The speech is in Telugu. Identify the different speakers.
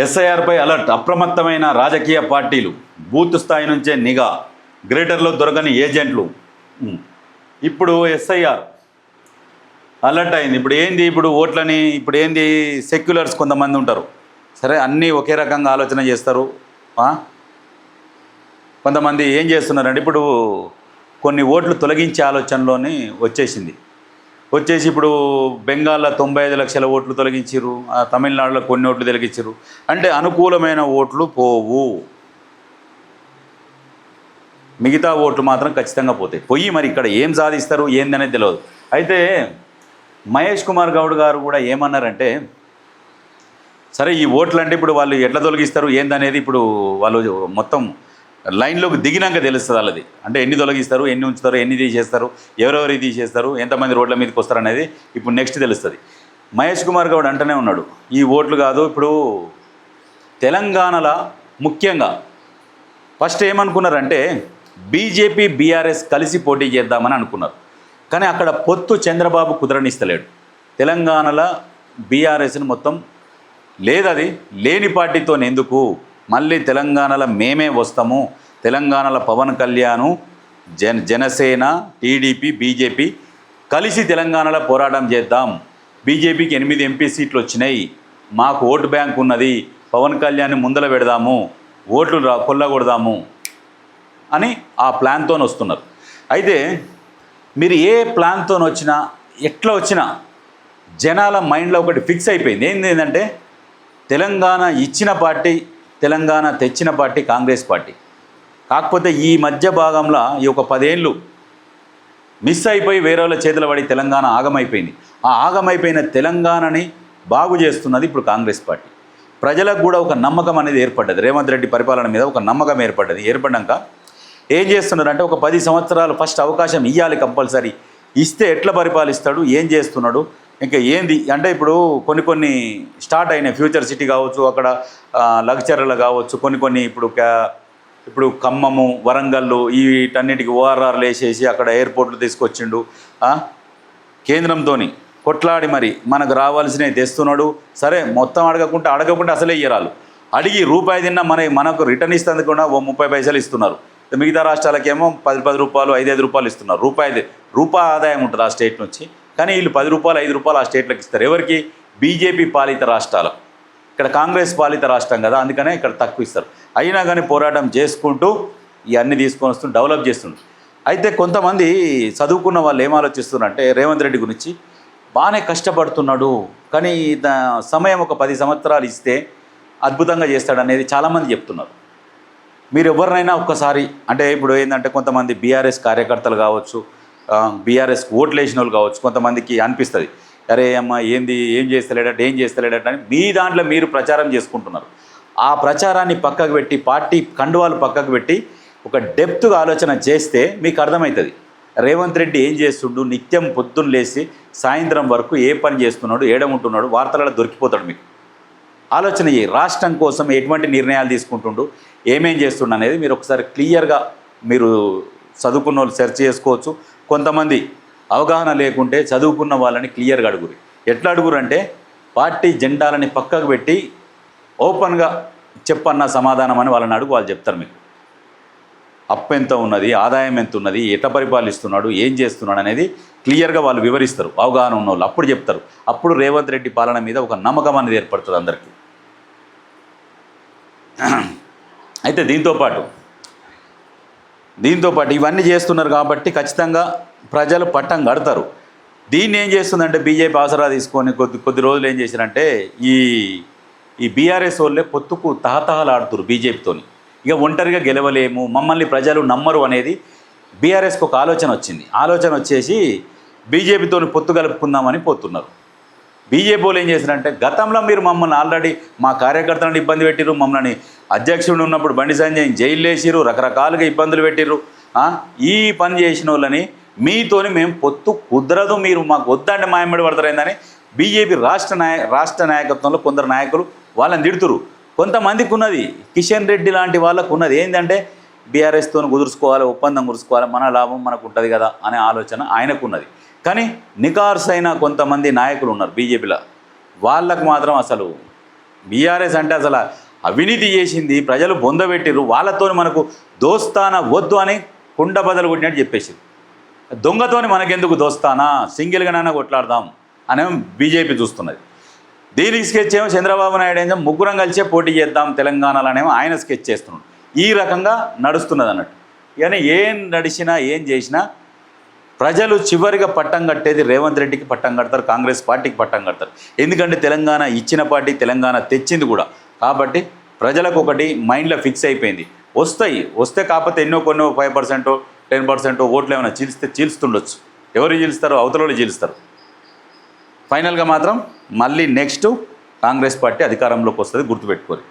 Speaker 1: ఎస్ఐఆర్పై అలర్ట్. అప్రమత్తమైన రాజకీయ పార్టీలు, బూత్ స్థాయి నుంచే నిఘా, గ్రేటర్లో దొరకని ఏజెంట్లు. ఇప్పుడు ఎస్ఐఆర్ అలర్ట్ అయింది. ఇప్పుడు ఓట్లని సెక్యులర్స్ కొంతమంది ఉంటారు, సరే అన్నీ ఒకే రకంగా ఆలోచన చేస్తారు. కొంతమంది ఏం చేస్తున్నారంటే ఇప్పుడు కొన్ని ఓట్లు తొలగించే ఆలోచనలోని వచ్చేసి ఇప్పుడు బెంగాల్లో 95 లక్షల ఓట్లు తొలగించారు, తమిళనాడులో కొన్ని ఓట్లు తొలగించారు. అంటే అనుకూలమైన ఓట్లు పోవు, మిగతా ఓట్లు మాత్రం ఖచ్చితంగా పోయి మరి ఇక్కడ ఏం సాధిస్తారు ఏందనేది తెలియదు. అయితే మహేష్ కుమార్ గౌడ్ గారు కూడా ఏమన్నారంటే, సరే ఈ ఓట్లు అంటే ఇప్పుడు వాళ్ళు ఎట్లా తొలగిస్తారు ఏందనేది ఇప్పుడు వాళ్ళు మొత్తం లైన్లోకి దిగినాక తెలుస్తుంది వాళ్ళది. అంటే ఎన్ని తొలగిస్తారు, ఎన్ని ఉంచుతారు, ఎన్ని తీసేస్తారు, ఎవరెవరు తీసేస్తారు, ఎంతమంది రోడ్ల మీదకి వస్తారు అనేది ఇప్పుడు నెక్స్ట్ తెలుస్తుంది. మహేష్ కుమార్ గౌడ్ అంటూనే ఉన్నాడు, ఈ ఓట్లు కాదు, ఇప్పుడు తెలంగాణలో ముఖ్యంగా ఫస్ట్ ఏమనుకున్నారంటే బీజేపీ బీఆర్ఎస్ కలిసి పోటీ చేద్దామని అనుకున్నారు. కానీ అక్కడ పొత్తు చంద్రబాబు కుదరనిస్తలేడు. తెలంగాణలో బీఆర్ఎస్ని మొత్తం లేదది లేని పార్టీతో ఎందుకు, మళ్ళీ తెలంగాణలో మేమే వస్తాము, తెలంగాణలో పవన్ కళ్యాణ్, జనసేన, టీడీపీ, బీజేపీ కలిసి తెలంగాణలో పోరాటం చేద్దాం, బీజేపీకి 8 ఎంపీ సీట్లు వచ్చినాయి, మాకు ఓటు బ్యాంక్ ఉన్నది, పవన్ కళ్యాణ్ ముందల పెడదాము, ఓట్లు కొల్లగొడదాము అని ఆ ప్లాన్తో వస్తున్నారు. అయితే మీరు ఏ ప్లాన్తో వచ్చినా ఎట్లా వచ్చినా జనాల మైండ్లో ఒకటి ఫిక్స్ అయిపోయింది. ఏంటంటే తెలంగాణ ఇచ్చిన పార్టీ, తెలంగాణ తెచ్చిన పార్టీ కాంగ్రెస్ పార్టీ. కాకపోతే ఈ మధ్య భాగంలో ఈ ఒక 10 ఏళ్ళు మిస్ అయిపోయి వేరే వాళ్ళ చేతుల పడి తెలంగాణ ఆగమైపోయింది. ఆ ఆగమైపోయిన తెలంగాణని బాగు చేస్తున్నది ఇప్పుడు కాంగ్రెస్ పార్టీ. ప్రజలకు కూడా ఒక నమ్మకం అనేది ఏర్పడ్డది, రేవంత్ రెడ్డి పరిపాలన మీద ఒక నమ్మకం ఏర్పడ్డాక ఏం చేస్తున్నారంటే ఒక 10 సంవత్సరాలు ఫస్ట్ అవకాశం ఇవ్వాలి, కంపల్సరీ ఇస్తే ఎట్లా పరిపాలిస్తాడు, ఏం చేస్తున్నాడు, ఇంకా ఏంది అంటే ఇప్పుడు కొన్ని స్టార్ట్ అయినాయి. ఫ్యూచర్ సిటీ కావచ్చు, అక్కడ లగ్చర్లు కావచ్చు, కొన్ని ఇప్పుడు ఖమ్మము, వరంగల్లు వీటన్నిటికి ఓఆర్ఆర్లు వేసేసి అక్కడ ఎయిర్పోర్ట్లు తీసుకొచ్చిండు. కేంద్రంతో కొట్లాడి మరి మనకు రావాల్సినవి తెస్తున్నాడు. సరే మొత్తం అడగకుండా అసలే ఇయ్యరాలు, అడిగి రూపాయి తిన్నా మనకు రిటర్న్ ఇస్తుంది కూడా 30 పైసలు ఇస్తున్నారు. మిగతా రాష్ట్రాలకేమో 10 రూపాయలు 5 రూపాయలు ఇస్తున్నారు. రూపాయి ఆదాయం ఉంటుంది ఆ స్టేట్ నుంచి. కానీ వీళ్ళు 10 రూపాయలు 5 రూపాయలు ఆ స్టేట్లకు ఇస్తారు. ఎవరికి? బీజేపీ పాలిత రాష్ట్రాలకు. ఇక్కడ కాంగ్రెస్ పాలిత రాష్ట్రం కదా, అందుకనే ఇక్కడ తక్కువ ఇస్తారు. అయినా కానీ పోరాటం చేసుకుంటూ ఇవన్నీ తీసుకొని వస్తూ డెవలప్ చేస్తుండ్రు. అయితే కొంతమంది చదువుకున్న వాళ్ళు ఏం ఆలోచిస్తున్నారంటే రేవంత్ రెడ్డి గురించి బాగానే కష్టపడుతున్నాడు, కానీ సమయం ఒక 10 సంవత్సరాలు ఇస్తే అద్భుతంగా చేస్తాడనేది చాలామంది చెప్తున్నారు. మీరు ఎవరినైనా ఒక్కసారి అంటే ఇప్పుడు ఏంటంటే కొంతమంది బీఆర్ఎస్ కార్యకర్తలు కావచ్చు, బీఆర్ఎస్ ఓట్లు వేసిన వాళ్ళు కావచ్చు, కొంతమందికి అనిపిస్తుంది, అరే అమ్మ ఏం చేస్తలేడట అని మీ దాంట్లో మీరు ప్రచారం చేసుకుంటున్నారు. ఆ ప్రచారాన్ని పక్కకు పెట్టి, పార్టీ కండువాలు పక్కకు పెట్టి ఒక డెప్త్గా ఆలోచన చేస్తే మీకు అర్థమవుతుంది రేవంత్ రెడ్డి ఏం చేస్తుండు. నిత్యం పొద్దున్న లేచి సాయంత్రం వరకు ఏ పని చేస్తున్నాడు, ఏడముంటున్నాడు, వార్తలలో దొరికిపోతాడు. మీకు ఆలోచన చేయి, రాష్ట్రం కోసం ఎటువంటి నిర్ణయాలు తీసుకుంటుండు, ఏమేం చేస్తుండు అనేది మీరు ఒకసారి క్లియర్గా మీరు చదువుకున్న వాళ్ళు సెర్చ్ చేసుకోవచ్చు. కొంతమంది అవగాహన లేకుంటే చదువుకున్న వాళ్ళని క్లియర్గా అడుగురు. ఎట్లా అడుగురు అంటే పార్టీ జెండాలని పక్కకు పెట్టి ఓపెన్గా చెప్పన్న సమాధానం అని వాళ్ళని అడుగు, వాళ్ళు చెప్తారు మీకు అప్పు ఎంత ఉన్నది, ఆదాయం ఎంత ఉన్నది, ఎట్లా పరిపాలిస్తున్నాడు, ఏం చేస్తున్నాడు అనేది క్లియర్గా వాళ్ళు వివరిస్తారు. అవగాహన ఉన్న వాళ్ళు అప్పుడు చెప్తారు. అప్పుడు రేవంత్ రెడ్డి పాలన మీద ఒక నమ్మకం అనేది ఏర్పడుతుంది అందరికీ. అయితే దీంతోపాటు ఇవన్నీ చేస్తున్నారు కాబట్టి ఖచ్చితంగా ప్రజలు పట్టం కడతారు. దీన్ని ఏం చేస్తుందంటే బీజేపీ ఆసరా తీసుకొని కొద్ది రోజులు ఏం చేశారంటే ఈ బీఆర్ఎస్ వాళ్ళే పొత్తుకు తహతహలాడుతున్నారు బీజేపీతోని. ఇక ఒంటరిగా గెలవలేము, మమ్మల్ని ప్రజలు నమ్మరు అనేది బీఆర్ఎస్కి ఒక ఆలోచన వచ్చేసి బీజేపీతో పొత్తు కలుపుకుందామని పోతున్నారు. బీజేపీ వాళ్ళు ఏం చేశారంటే గతంలో మీరు మమ్మల్ని ఆల్రెడీ మా కార్యకర్తలను ఇబ్బంది పెట్టిరు, మమ్మల్ని అధ్యక్షుడు ఉన్నప్పుడు బండి సంజయ్ జైలు వేసిరు, రకరకాలుగా ఇబ్బందులు పెట్టిరు. ఈ పని చేసిన వాళ్ళని మీతోని మేము పొత్తు కుదరదు, మీరు మాకు వద్దంటే మాయమ్మడి పడతారైందని బీజేపీ రాష్ట్ర నాయకత్వంలో కొందరు నాయకులు వాళ్ళని తిడుతురు. కొంతమందికి ఉన్నది, కిషన్ రెడ్డి లాంటి వాళ్ళకు ఉన్నది ఏంటంటే బీఆర్ఎస్తో కుదుర్చుకోవాలి, ఒప్పందం కుదుర్చుకోవాలి, మన లాభం మనకు ఉంటుంది కదా అనే ఆలోచన ఆయనకున్నది. కానీ నికార్సైన కొంతమంది నాయకులు ఉన్నారు బీజేపీలో, వాళ్ళకు మాత్రం అసలు బీఆర్ఎస్ అంటే అసలు అవినీతి చేసింది, ప్రజలు బొందబెట్టిర్రు, వాళ్ళతో మనకు దోస్తానా వద్దు అని కుండ బదలు కొట్టినట్టు చెప్పేసింది. దొంగతోని మనకెందుకు దోస్తానా, సింగిల్గానైనా కొట్లాడదాం అనే బీజేపీ చూస్తున్నది. దీనికి స్కెచ్ ఏమో చంద్రబాబు నాయుడు ఏమో ముగ్గురం కలిసే పోటీ చేద్దాం తెలంగాణలోనేమో ఆయన స్కెచ్ చేస్తున్నాడు. ఈ రకంగా నడుస్తున్నది అన్నట్టు. కానీ ఏం నడిచినా ఏం చేసినా ప్రజలు చివరిగా పట్టం కట్టేది రేవంత్ రెడ్డికి పట్టం కడతారు, కాంగ్రెస్ పార్టీకి పట్టం కడతారు. ఎందుకంటే తెలంగాణ ఇచ్చిన పార్టీ, తెలంగాణ తెచ్చింది కూడా. కాబట్టి ప్రజలకు ఒకటి మైండ్లో ఫిక్స్ అయిపోయింది, వస్తే కాకపోతే ఎన్నో కొన్ని 5% 10% ఓట్లు ఏమైనా చీల్స్తుండొచ్చు. ఎవరు చీలుస్తారు? అవతల చీలుస్తారు. ఫైనల్గా మాత్రం మళ్ళీ నెక్స్ట్ కాంగ్రెస్ పార్టీ అధికారంలోకి వస్తుంది, గుర్తుపెట్టుకోరు.